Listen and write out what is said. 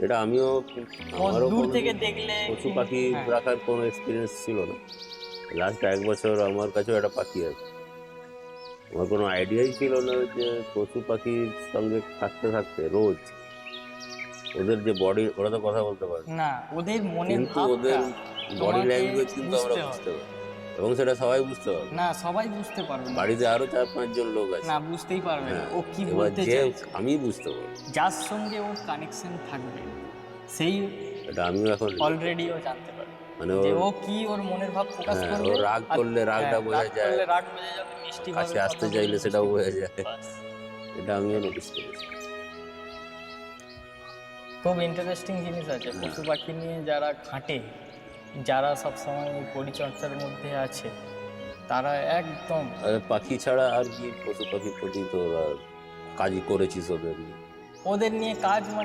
এটা আমিও, আমারও দূর কোনো থেকে দেখলে পশু পাখি হ্যাঁ, রাখার কোনো এক্সপিরিয়েন্স ছিল না। লাস্ট 1 বছর আমার কাছেও একটা পাখি আছে। আমার কোনো আইডিয়াই ছিল না যে পশু পাখির সঙ্গে থাকতে থাকতে রোজ ওদের যে বডি, ওরা তো কথা বলতে পারে না, না ওদের মনের কিন্তু ভাবটা ওদের বডি তোমাকে ল্যাঙ্গুয়েজ কিন্তু আমরা বুঝতে হবে। বুঝতে পারি, এবং সেটা সবাই বুঝতে পারবে। না সবাই বুঝতে পারবে না, বাড়িতে আরো 4-5 জন লোক আছে। না বুঝতেই পারবে না হ্যাঁ, ও কি এবার বলতে যে চাইছে। আমি বুঝতে পারবো, যার সঙ্গে ওর কানেকশন থাকবে সেই এটা আমিও এখন রিলেট করতে অলরেডি ও পারি। জানতে পারবে মানে যে ওর, ও কি ওর মনের ভাব প্রকাশ হ্যাঁ, ও করবে। রাগ আর করলে হ্যাঁ, রাগটা বোঝা রাগ যায়, করলে রাগ বোঝা যাবে, মিষ্টি ভাবে কাছে কথা আসতে বললে চাইলে সেটাও মিষ্টি বোঝা ভাবে। যায়। বাস। এটা আমিও নোটিস করেছি। খুব ইন্টারেস্টিং জিনিস আছে হ্যাঁ, পশু পাখি নিয়ে, যারা খাটে, যারা সবসময় ওই পরিচর্যার মধ্যে আছে, তারা একদম আর পাখি ছাড়া আর কি পশু পাখির প্রতি তোর আর কাজই করেছিস ওদের নিয়ে? ওদের নিয়ে কাজ মানে